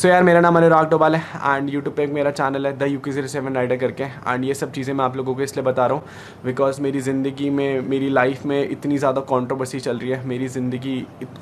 सो यार मेरा नाम अनुराग डोभाल है एंड यूट्यूब पे एक मेरा चैनल है द UK07 राइडर करके। एंड ये सब चीज़ें मैं आप लोगों को इसलिए बता रहा हूँ बिकॉज मेरी ज़िंदगी में, मेरी लाइफ में इतनी ज़्यादा कंट्रोवर्सी चल रही है, मेरी ज़िंदगी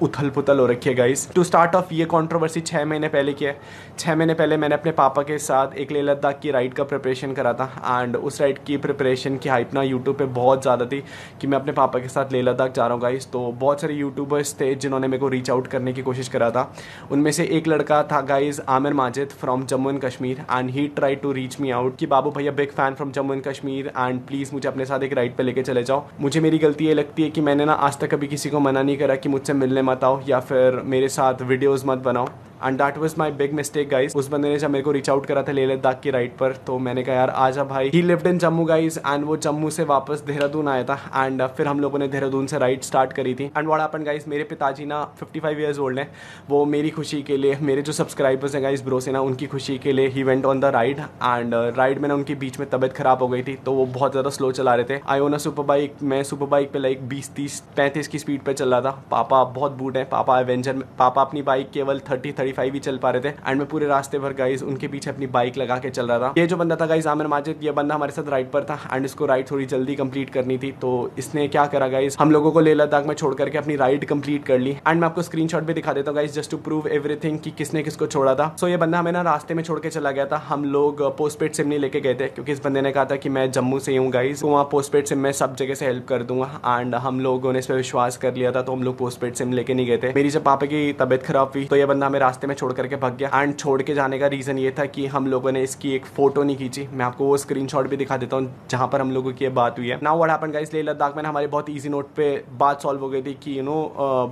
उथल पुथल हो रखी है गाइस। टू स्टार्ट ऑफ, ये कंट्रोवर्सी 6 महीने पहले की है। 6 महीने पहले मैंने अपने पापा के साथ एक लेह लद्दाख की राइड का प्रिपरेशन करा था एंड उस राइड की प्रिपरेशन की हाइप ना यूट्यूब पे बहुत ज़्यादा थी कि मैं अपने पापा के साथ लेह लद्दाख जा रहा हूँ गाइस। तो बहुत सारे यूट्यूबर्स थे जिन्होंने मेरे को रीच आउट करने की कोशिश करा था। उनमें से एक लड़का था guys Aamir Majid from Jammu and Kashmir and he try to reach me out कि Babu Bhaiya big fan from Jammu and Kashmir and please मुझे अपने साथ एक राइड पे लेके चले जाओ। मुझे मेरी गलती ये लगती है कि मैंने ना आज तक कभी किसी को मना नहीं करा कि मुझसे मिलने मत आओ या फिर मेरे साथ वीडियोज़ मत बनाओ and that was my big mistake guys. उस बंदे ने जब मेरे को रीच आउट करा था लेह लद्दाख की राइड पर तो मैंने कहा यार आजा भाई। ही lived in Jammu guys and वो जम्मू से वापस देहरादून आया था एंड फिर हम लोगों ने देहरादून से राइड स्टार्ट करी थी। एंड व्हाट हैपेंड गाइस, मेरे पिताजी ना 55 ईयर्स ओल्ड हैं। वो मेरी खुशी के लिए, मेरे जो सब्सक्राइबर्स हैं गाइस ब्रो से ना, उनकी खुशी के लिए he went on the ride and ride में ना उनके बीच में तबियत खराब हो गई थी तो वो बहुत ज़्यादा स्लो चला रहे थे। आई ओन अ सुपर बाइक, मैं सुपर बाइक पे लाइक 20, 30, 35 की स्पीड पे चल रहा था। पापा बहुत बूढ़े हैं, पापा एवेंजर, पापा अपनी बाइक केवल 30-35 ही चल पा रहे थे एंड मैं पूरे रास्ते भर गाइस उनके पीछे अपनी बाइक लगा के चल रहा था। ये जो बंदा था गाइस आमिर माजिद, ये बंदा हमारे साथ राइड पर था एंड इसको राइड थोड़ी जल्दी कंप्लीट करनी थी तो इसने क्या करा गाइस, हम लोगों को लेह लद्दाख में छोड़ करके अपनी राइड कंप्लीट कर ली। एंड मैं आपको स्क्रीनशॉट भी दिखा देता हूँ guys just to prove everything कि किसने किसको छोड़ा था। सो ये बंदा हमें ना रास्ते में छोड़ के चला गया था। हम लोग पोस्टपेड सिम नहीं लेके गए थे क्योंकि इस बंदे ने कहा था कि मैं जम्मू से हूँ गाइस, तो वहाँ पोस्टपेड सिम में सब जगह से हेल्प कर दूंगा एंड हम लोगों ने इस पर विश्वास कर लिया था तो हम लोग पोस्टपेड सिम लेके नहीं गए थे। मेरी जब पापा की तबियत खराब हुई तो ये बंदा हमें रास्ते में छोड़ करके भाग गया एंड छोड़ के जाने का रीज़न ये था कि हम लोगों ने इसकी एक फ़ोटो नहीं खींची। मैं आपको वो स्क्रीनशॉट भी दिखा देता हूँ जहाँ पर हम लोगों की ये बात हुई है। Now what happened guys, Leh Ladakh में हमारे बहुत इजी नोट पे बात सॉल्व हो गई थी कि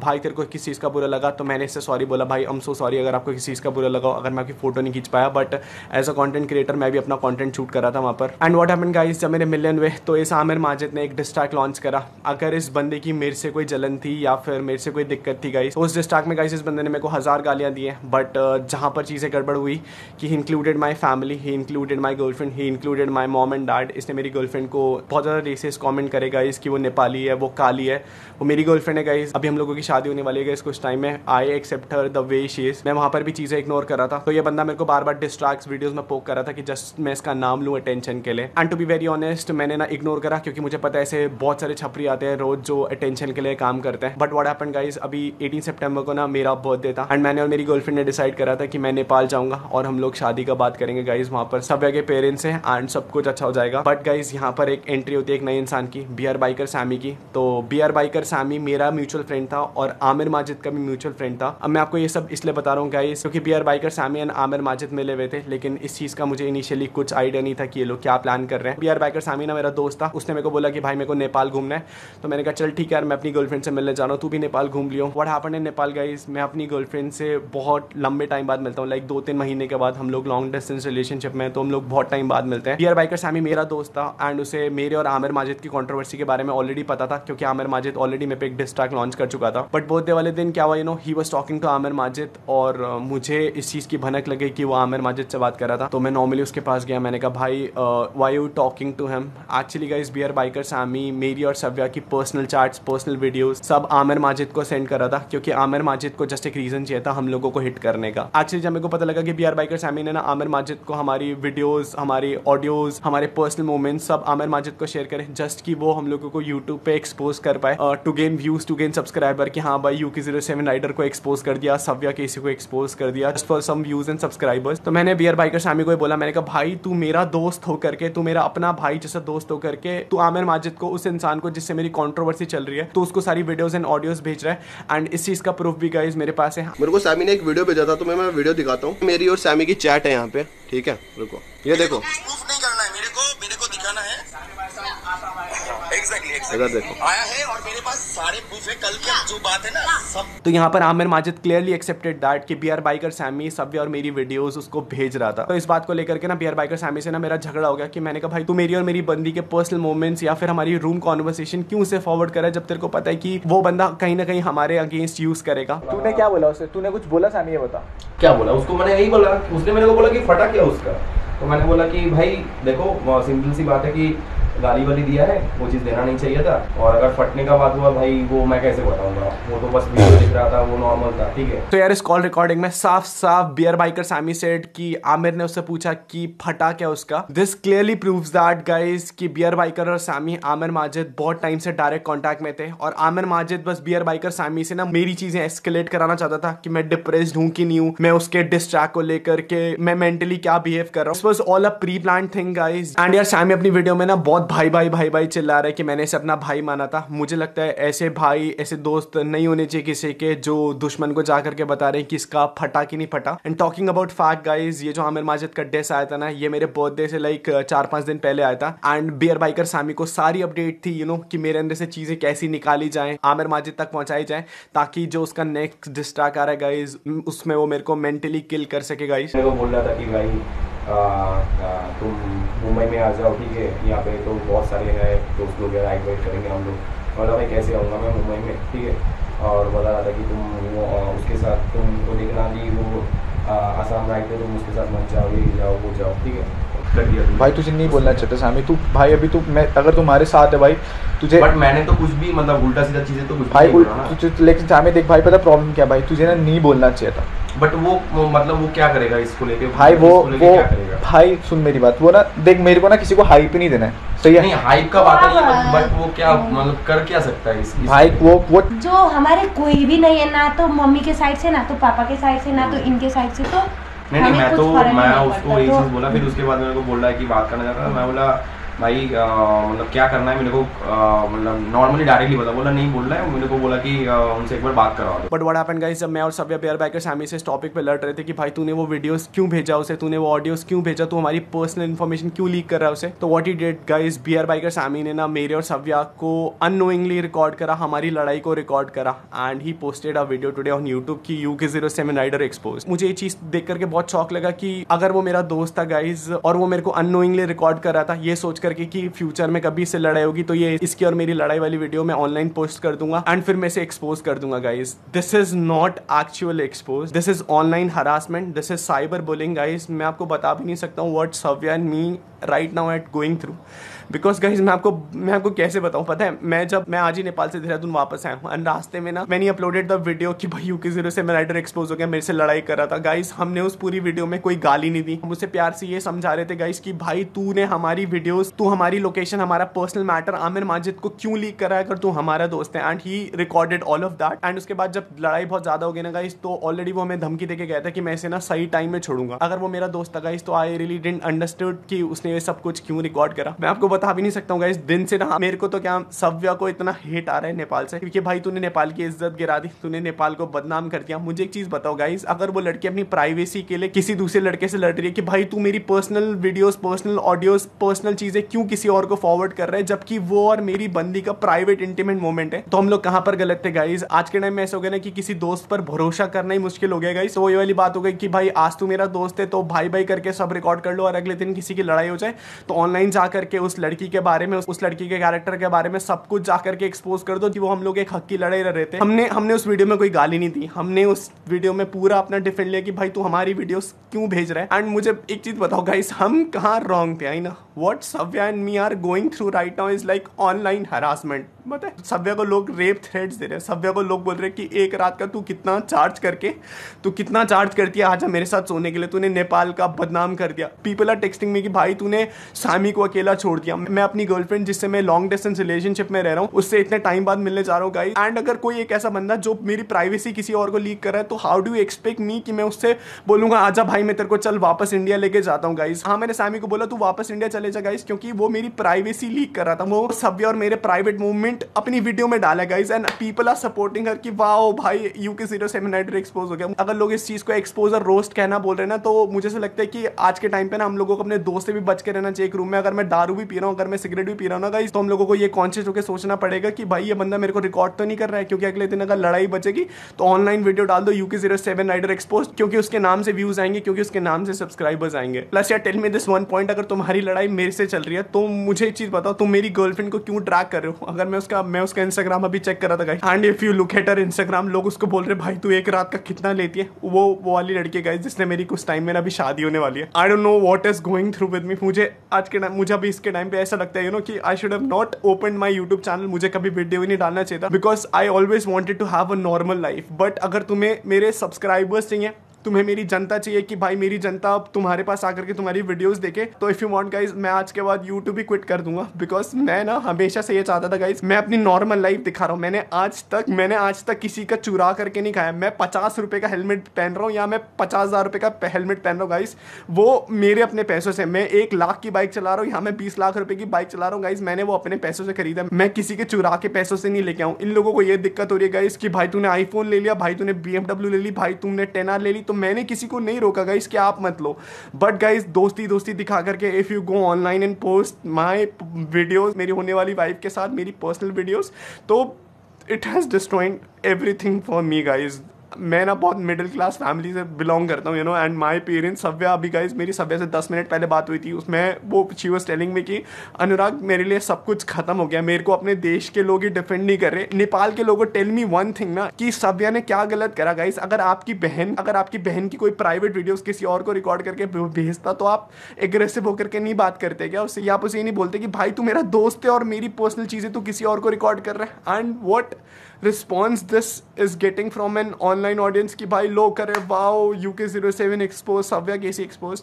भाई तेरे को किस चीज़ का बुरा लगा, तो मैंने इससे सॉरी बोला, भाई आई एम सो सॉरी अगर आपको किसी चीज़ का बुरा लगा अगर मैं आपकी फ़ोटो नहीं खींच पाया, but as a content creator मैं भी अपना कॉन्टेंट शूट कर रहा था वहाँ पर। एंड व्हाट हैपेंड गाइस, जब मेरे मिलियन हुए तो इस आमिर माजिद ने एक डिस्ट्रैक्ट लॉन्च करा। अगर इस बंदे की मेरे से कोई जलन थी या फिर मेरे से कोई दिक्कत थी गाइस, तो उस डिस्ट्रैक्ट में गाइस इस बंदे ने मेरे को 1000 गालियाँ दी हैं। बट जहाँ पर चीज़ें गड़बड़ हुई कि included my family, he included my girlfriend, he included my mom and dad. इसने मेरी गर्लफ्रेंड को बहुत ज़्यादा रेसिस्ट कमेंट करे गाइस कि वो नेपाली है, वो काली है। वो मेरी गर्लफ्रेंड है गाइस, अभी हम लोगों की शादी होने वाली है गाइस कुछ टाइम में। I accept her the way she is. मैं वहाँ पर भी चीज़ें इग्नोर कर रहा था तो ये बंदा मेरे को बार बार डिस्ट्रैक्ट्स वीडियोस में पोक कर रहा था कि जस्ट मैं इसका नाम लूँ अटेंशन के लिए। And to be very honest मैंने ना इग्नोर करा क्योंकि मुझे पता है ऐसे बहुत सारे छपरी आते हैं रोज जो अटेंशन के लिए काम करते हैं। बट व्हाट हैपेंड गाइस, अभी 18 सितंबर को ना मेरा बर्थडे था एंड मैंने और मेरी गर्लफ्रेंड ने डिसाइड करा था कि मैं नेपाल जाऊँगा और हम लोग शादी का बात करेंगे गाइस। वहाँ पर सब के पेरेंट्स हैं एंड सब कुछ अच्छा हो जाएगा। बट गाइस यहाँ पर एक एंट्री होती है एक नए इंसान की, BR बाइकर सैमी की। तो BR बाइकर सैमी मेरा म्यूचुअल फ्रेंड था और आमिर माजिद का भी म्यूचुअल फ्रेंड था। अब मैं आपको ये सब इसलिए बता रहा हूँ गाइस क्योंकि BR biker Sammy and Aamir Majid मिले हुए थे, लेकिन इस चीज़ का मुझे इनिशियली कुछ आइडिया नहीं था कि ये लोग क्या प्लान कर रहे हैं। BR बाइकर सैमी ना मेरा दोस्त था, उसने मेरे को बोला कि भाई मेरे को नेपाल घूमना है। तो मैंने कहा चल ठीक है यार, मैं अपनी गर्लफ्रेंड से मिलने जा रहा हूँ, तू भी नेपाल घूम लियो। What happened in Nepal guys, मैं अपनी गर्लफ्रेंड से बहुत लंबे टाइम बाद मिलता हूँ, लाइक 2-3 महीने के बाद। हम लोग लॉन्ग डिस्टेंस रिलेशनशिप में तो हम लोग बहुत टाइम बाद मिलते हैं। BR बाइकर सैमी मेरा दोस्त था एंड उसे मेरे और आमिर माजिद की कंट्रोवर्सी के बारे में ऑलरेडी पता था क्योंकि आमिर माजिद ऑलरेडी मेरे पे एक डिस ट्रैक लॉन्च कर चुका था। बट बर्थडे वाले दिन क्या हुआ, he was talking to Aamir Majid और मुझे इस चीज़ की भनक लगी कि वो आमिर माजिद से बात कर रहा था। तो मैं नॉर्मली उसके पास गया, मैंने कहा भाई why you talking to him. Actually guys BR biker Sammy मेरी और सव्या की पर्सनल चैट्स, पर्सनल वीडियोस सब आमिर माजिद को सेंड कर रहा था क्योंकि आमिर माजिद को जस्ट एक रीजन चाहिए था हम लोगों को हिट करने का। एक्चुअली जब मेरे को पता लगा कि BR बाइकर सैमी ने ना आमिर माजिद को हमारी वीडियोस, हमारी ऑडियोज, हमारे पर्सनल मोमेंट्स सब आमिर माजिद को शेयर करें जस्ट कि वो हम लोगों को यूट्यूब पे एक्सपोज कर पाए, to gain views, to gain subscriber, कि हाँ भाई UK07 राइडर को एक्सपोज कर दिया, सव्या केसी को एक्सपोज कर दिया just for some views and subscribers. तो मैंने BR बाइकर सैमी को बोला, मैंने कहा भाई तू मेरा दोस्त होकर के, तू मेरा अपना भाई जैसा दोस्त होकर के तू आमिर माजिद को, उस इंसान को जिससे मेरी कंट्रोवर्सी चल रही है, तो उसको सारी वीडियोस एंड ऑडियोज भेज रहा है। एंड इस चीज का प्रूफ भी गाइस मेरे पास है। मेरे को सैमी ने एक वीडियो भेजा था तो मैं वीडियो दिखाता हूँ। मेरी और सैमी की चैट है यहाँ पे, ठीक है, रुको ये देखो। प्रूफ नहीं करना है मेरे को दिखाना है। एग्जैक्टली देखो आया है और मेरे पास सारे प्रूफ है। कल की जो बात है ना सब। तो यहाँ पर Aamir Majid clearly accepted that कि BR बाइकर सैमी, सव्या और मेरी वीडियोस उसको भेज रहा था। तो इस बात को लेकर के ना BR बाइकर सैमी से ना मेरा झगड़ा हो गया कि मैंने कहा भाई तू मेरी और मेरी बंदी के पर्सनल मोमेंट्स या फिर हमारी रूम कॉन्वर्सेशन क्यों से फॉरवर्ड करा जब तेरे को पता है कि वो बंदा कहीं ना कहीं हमारे अगेंस्ट यूज करेगा। तूने क्या बोला उसे, तूने कुछ बोला सैमी, ये बता। क्या बोला उसको? मैंने यही बोला, उसने मेरे को बोला कि फटा क्या उसका। तो मैंने बोला कि भाई देखो सिंपल सी बात है कि गाली वाली दिया है, वो चीज़ देना नहीं चाहिए था। और अगर फटने का बात हुआ भाई, वो मैं कैसे बताऊंगा, वो तो बस वीडियो दिख रहा था, वो नॉर्मल था, ठीक है। तो यार इस कॉल रिकॉर्डिंग में साफ साफ बियर बाइकर सैमी सेड कि आमिर ने उससे पूछा कि फटा क्या उसका। This clearly proves that guys कि बियर बाइकर और सैमी आमिर माजिद बहुत टाइम से डायरेक्ट कांटेक्ट में थे, और आमिर माजिद बस बियर बाइकर सैमी से ना मेरी चीजें एस्केलेट कराना चाहता था कि मैं डिप्रेस्ड हूं कि नहीं हूं, मैं उसके डिस ट्रैक को लेकर के मैं मेंटली क्या बिहेव कर रहा हूं। This was all a pre planned thing guys. And यार सैमी अपनी वीडियो में ना बहुत भाई भाई भाई भाई चिल्ला रहा है कि मैंने इसे अपना भाई माना था। मुझे लगता है ऐसे भाई ऐसे दोस्त नहीं होने चाहिए किसी के जो दुश्मन को जाकर के बता रहे हैं कि इसका फटा कि नहीं फटा। And talking about fact guys, ये जो आमिर माजिद का डिस आया था ना, ये मेरे बर्थडे से लाइक 4-5 दिन पहले आया था। एंड बियर बाइकर सैमी को सारी अपडेट थी कि मेरे अंदर से चीजें कैसी निकाली जाए, आमिर माजिद तक पहुंचाई जाए, ताकि जो उसका नेक्स्ट डिस ट्रैक आ रहा है गाइस उसमें वो मेरे को मेंटली किल कर सके गाइस। मेरे को बोल रहा था कि भाई तुम मुंबई में आ जाओ, ठीक है, यहाँ पे तो बहुत सारे हैं दोस्त लोग, राइड वाइड करेंगे हम लोग। बोला भाई कैसे आऊँगा मैं मुंबई में, ठीक है। और बता रहा था कि तुम उसके साथ तुमको देखना दी वो आसाम राइड पे, तुम उसके साथ मत जाओ, ये जाओ वो जाओ, ठीक है। कर दिया भाई तुझे नहीं बोलना चाहता सैमी, तू भाई अभी तू मैं अगर तुम्हारे साथ है भाई तुझे, बट मैंने तो कुछ भी मतलब उल्टा सीधा चीज़ें तो कुछ भाई नहीं बोला ना। लेकिन सैमी देख भाई, पता प्रॉब्लम क्या भाई, तुझे ना नहीं बोलना चाहिए था। बट वो मतलब वो क्या करेगा इसको लेके भाई, वो क्या करेगा? भाई सुन मेरी बात, वो ना देख मेरे को ना किसी को हाइप ही नहीं देना है, सही है? नहीं हाइप का बात नहीं है, बट वो क्या मतलब कर क्या सकता है इस भाई वो जो हमारे कोई भी नहीं है ना, तो मम्मी के साइड से ना तो पापा के साइड से ना तो इनके साइड से, तो नहीं मैं उसको यही चीज़ बोला। फिर उसके बाद मेरे को बोल रहा है कि बात करना चाहता है। मैं बोला भाई मतलब क्या करना है मेरे को, मतलब नॉर्मली डायरेक्टली बोला नहीं बोल रहा है। मेरे को बोला कि उनसे एक बार बात करवा दो। बट व्हाट हैपेंड गाइस, जब मैं और सव्या बियर बाइकर सैमी से इस टॉपिक पे लड़ रहे थे कि भाई तूने वो वीडियोस क्यों भेजा उसे, तूने वो ऑडियोस क्यों भेजा, तू हमारी पर्सनल इन्फॉर्मेशन क्यों लीक कर रहा है उसे, तो what he did guys, BR biker Sammy ने ना मेरे और सव्या को अननोइंगली रिकॉर्ड करा, हमारी लड़ाई को रिकॉर्ड करा, and he posted a video today on YouTube की UK07 राइडर एक्सपोज। मुझे ये चीज देख करके बहुत शॉक लगा कि अगर वो मेरा दोस्त था गाइज और वो मेरे को अननोइंगली रिकॉर्ड कर रहा था, ये सोच करके कि फ्यूचर में कभी इससे लड़ाई होगी तो ये इसकी और मेरी लड़ाई वाली वीडियो मैं ऑनलाइन पोस्ट कर दूंगा एंड फिर मैं इसे एक्सपोज कर दूंगा guys. This is not actual expose, this is online harassment, this is cyber bullying guys. मैं आपको बता भी नहीं सकता हूँ what Savya and me right now at going through, because guys मैं आपको कैसे बताऊं। पता है मैं आज ही नेपाल से देहरादून वापस आया हूँ एंड रास्ते में ना मैंने अपलोडेड द वीडियो कि भाई UK07 राइडर एक्सपोज हो गया, मेरे से लड़ाई कर रहा था। गाइज हमने उस पूरी वीडियो में कोई गाली नहीं दी, हम उसे प्यार से ये समझा रहे थे गाइज कि भाई तूने हमारी वीडियोस, तू हमारी लोकेशन, हमारा पर्सनल मैटर आमिर माजिद को क्यों लीक कर रहा है अगर तू हमारा दोस्त है। And he recorded all of that. And उसके बाद जब लड़ाई बहुत ज्यादा हो गई ना गाइज, तो ऑलरेडी वो हमें धमकी देके गया था कि मैं इसे ना सही टाइम में छोड़ूंगा। अगर वो मेरा दोस्त था गाइज तो आई रियली डिडंट अंडरस्टूड कि उसने ये सब कुछ क्यों रिकॉर्ड करा। मैं आपको बता भी नहीं सकता हूँ गाइज, दिन से ना मेरे को तो क्या सव्या को इतना हेट आ रहा है नेपाल से, क्योंकि भाई तूने नेपाल की इज्जत गिरा दी, तूने नेपाल को बदनाम कर दिया। मुझे एक चीज बताओ गाइज, अगर वो लड़की अपनी प्राइवेसी के लिए किसी दूसरे लड़के से लड़ रही है कि भाई तू मेरी personal videos, personal audios, personal चीजें क्यों किसी और को फॉरवर्ड कर रहा है, जबकि वो और मेरी बंदी का प्राइवेट इंटीमेट मोमेंट है, तो हम लोग कहां पर गलत थे गाइज। आज के टाइम में ऐसा हो गया ना कि किसी दोस्त पर भरोसा करना ही मुश्किल हो गया गाइज। तो ये वाली बात हो गई कि भाई आज तू मेरा दोस्त है तो भाई भाई करके सब रिकॉर्ड कर लो, और अगले दिन किसी की लड़ाई हो जाए तो ऑनलाइन जाकर के उस लड़की के बारे में, उस लड़की के कैरेक्टर के बारे में सब कुछ जाकर के एक्सपोज कर दो कि वो हम लोग एक हक की लड़ाई लड़ रहे थे। हमने उस वीडियो में कोई गाली नहीं दी, हमने उस वीडियो में पूरा अपना डिफेंड लिया कि भाई तू हमारी वीडियोस क्यों भेज रहा है। एंड मुझे एक चीज बताओ गाइस, हम कहाँ रॉन्ग थे, आई ना what Savya and me are going through right now is like online harassment. मतलब सव्या को लोग रेप थ्रेट्स दे रहे हैं, सव्या को लोग बोल रहे हैं कि एक रात का तू कितना चार्ज करती है आजा मेरे साथ सोने के लिए, तूने नेपाल का बदनाम कर दिया। पीपल आर टेक्सटिंग मी कि भाई तूने सैमी को अकेला छोड़ दिया। मैं अपनी गर्लफ्रेंड जिससे मैं लॉन्ग डिस्टेंस रिलेशनशिप में रह रहा हूँ उससे इतने टाइम बाद मिलने जा रहा हूँ गाइस। एंड अगर कोई एक ऐसा बंदा जो मेरी प्राइवेसी किसी और को लीक कर रहा है, तो how do you expect me कि मैं उससे बोलूंगा आजा भाई मैं तेरे को चल वापस इंडिया लेके जाता हूँ गाइस। हाँ मैंने सैमी को बोला तू वापस इंडिया चले जा गाइस, क्योंकि वो मेरी प्राइवेसी लीक कर रहा था, वो सव्या और मेरे प्राइवेट मूवमेंट अपनी वीडियो में डाला guys. And people are supporting her कि वाओ भाई UK07 राइडर एक्सपोज हो गया। अगर लोग इस चीज को एक्सपोज और रोस्ट कहना बोल रहे हैं ना, तो मुझे से लगता है कि आज के टाइम पे ना हम लोगों को अपने दोस्त से भी बच के रहना चाहिए। एक रूम में अगर मैं दारू भी पी रहा हूँ, अगर मैं सिगरेट भी पी रहा हूँ ना गाइस, तो हम लोगों को ये कॉन्शियस होकर सोचना पड़ेगा कि भाई ये बंदा मेरे को रिकॉर्ड तो नहीं कर रहा है, क्योंकि अगले दिन अगर लड़ाई बचेगी तो ऑनलाइन वीडियो डाल दो UK07 राइडर एक्सपोज, क्योंकि उसके नाम से व्यूज आएंगे, क्योंकि उसके नाम से सब्सक्राइबर्स आएंगे। प्लस यार tell me this one point, अगर तुम्हारी लड़ाई मेरे से चल रही है तो मुझे एक चीज बताओ, तुम मेरी गर्लफ्रेंड को क्यों ट्रैक कर रहे हो? अगर मैं मैं उसका इंस्टाग्राम अभी चेक कर रहा था guys, and if you look at her Instagram, लोग उसको बोल रहे भाई तू एक रात का कितना लेती है। वो वाली लड़की गाइस जिसने मेरी कुछ टाइम में अभी शादी होने वाली है। I don't know what is going through with me. मुझे अभी इसके टाइम पे ऐसा लगता है यू नो कि I should have not open my YouTube channel. मुझे कभी वीडियो ही नहीं डालना चाहिए था, because I always wanted to have a normal life. But अगर तुम्हें मेरे सब्सक्राइबर्स चाहिए, तुम्हें मेरी जनता चाहिए कि भाई मेरी जनता अब तुम्हारे पास आकर के तुम्हारी वीडियोस देखे, तो इफ यू वांट गाइस, मैं आज के बाद यूट्यूब भी क्विट कर दूंगा। बिकॉज मैं ना हमेशा से ये चाहता था गाइस, मैं अपनी नॉर्मल लाइफ दिखा रहा हूँ। मैंने आज तक किसी का चुरा करके नहीं खाया। मैं 50 रुपए का हेलमेट पहन रहा हूँ या मैं 50,000 रुपए का हेलमेट पहन रहा हूँ गाइस, वो मेरे अपने पैसों से। मैं 1 लाख की बाइक चला रहा हूँ, यहाँ मैं 20 लाख रुपए की बाइक चला रहा हूँ गाइस, मैंने वो अपने पैसों से खरीदा। मैं किसी के चुरा के पैसों से नहीं लेके आऊँ। इन लोगों को ये दिक्कत हो रही है गाइस कि भाई तूने आईफोन ले लिया, भाई तूने BMW ले ली, भाई तूने 10R ले ली। तो मैंने किसी को नहीं रोका गाइस कि आप मत लो, बट गाइस दोस्ती दिखा करके if you go online and post my videos, मेरी होने वाली वाइफ के साथ मेरी पर्सनल वीडियोस, तो it has destroying everything for me guys. मैं ना बहुत मिडिल क्लास फैमिली से बिलोंग करता हूँ you know, and my parents. Savya अभी गाइस मेरी सव्या से 10 मिनट पहले बात हुई थी, उसमें वो शी वाज टेलिंग मी कि अनुराग मेरे लिए सब कुछ खत्म हो गया, मेरे को अपने देश के लोग ही डिफेंड नहीं कर रहे। नेपाल के लोगों टेल मी वन थिंग ना कि सव्या ने क्या गलत करा गाइस। अगर आपकी बहन की कोई प्राइवेट वीडियोस किसी और को रिकॉर्ड करके भेजता तो आप एग्रेसिव होकर के नहीं बात करते क्या उससे, या आप उसे नहीं बोलते कि भाई तू मेरा दोस्त है और मेरी पर्सनल चीजें तू किसी और को रिकॉर्ड कर रहा है। And what response this is getting from an online audience कि भाई लोग कर रहे वाओ UK07 एक्सपोज, सव्या कैसी एक्सपोज।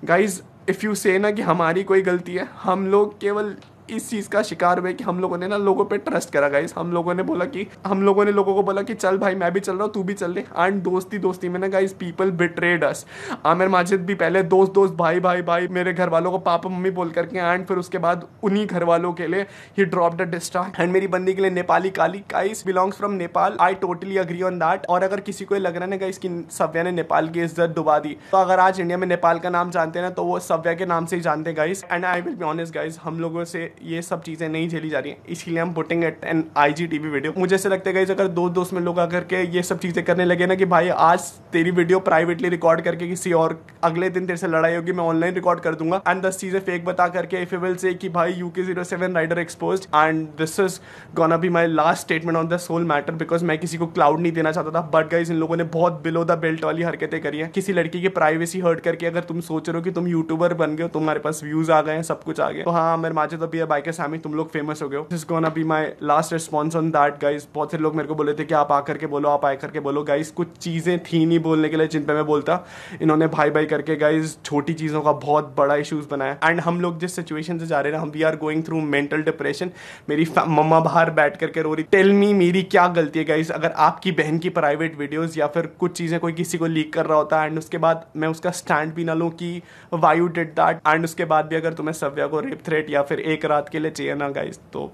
गाइज इफ यू से ना कि हमारी कोई गलती है, हम लोग केवल इस चीज़ का शिकार हुए कि हम लोगों ने ना लोगों पे ट्रस्ट करा गाइस। हम लोगों ने लोगों को बोला कि चल भाई मैं भी चल रहा हूँ, तू भी चल रहे, एंड दोस्ती में ना गाइस पीपल बिट्रेड अस। आमिर माजिद भी पहले दोस्त भाई मेरे घर वालों को पापा मम्मी बोल करके, एंड फिर उसके बाद उन्हीं घर वालों के लिए ही ड्रॉप्ड अ डिस्ट्रा। एंड मेरी बंदी के लिए नेपाली काली guys belongs from Nepal. I totally agree on that. और अगर किसी को लग रहा है ना गाइस कि सव्या ने नेपाल की इज्जत डुबा दी, तो अगर आज इंडिया में नेपाल का नाम जानते हैं ना तो वो सव्या के नाम से ही जानते guys. And I will be honest guys, हम लोगों से ये सब चीजें नहीं झेली जा रही हैं, इसीलिए हम putting it on IGTV video. मुझे ऐसा लगता है गाइस अगर दोस्त में लोग आकर के ये सब चीजें करने लगे ना कि भाई आज तेरी वीडियो प्राइवेटली रिकॉर्ड करके किसी और, अगले दिन तेरे से लड़ाई होगी मैं ऑनलाइन रिकॉर्ड कर दूंगा, एंड 10 चीजें फेक बता करके इफ यू विल से कि भाई UK07 rider exposed, and this is gonna be my last statement on this whole matter, because मैं किसी को क्लाउड नहीं देना चाहता था। बट गाइस इन लोगों ने बहुत बिलो द बेल्ट वाली हरकतें करी हैं, किसी लड़की की प्राइवेसी हर्ट करके। अगर तुम सोच रहे हो कि तुम यूट्यूबर बन गए हो, तुम्हारे पास व्यूज आ गए हैं, सब कुछ आ गया, तो हाँ मेरे माजे तो भी है बाइक सैमी, तुम लोग फेमस हो गए हो। This is gonna be my last response on that guys. बहुत से लोग मेरे को बोले थे कि आप आकर के बोलो, आप आकर के बोलो। गाइस कुछ चीजें थी नहीं बोलने के लिए जिन पे मैं बोलता, इन्होंने भाई करके गाइस छोटी चीजों का बहुत बड़ा इश्यूज बनाया। एंड हम लोग जिस सिचुएशन से जा रहे हैं ना, हम we are going through mental depression. मेरी मम्मा बाहर बैठ करके रो रही। टेल मी मेरी क्या गलती है गाइस? अगर आपकी बहन की प्राइवेट वीडियोस या फिर कुछ चीजें कोई किसी को लीक कर रहा होता है एंड उसके बाद मैं उसका स्टैंड भी ना लूं कि why you did that, and उसके बाद भी अगर तुम्हें सव्या को रेप थ्रेट या फिर एक रात के लिए चाहिए ना गाइस, तो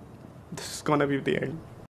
this is gonna be the end.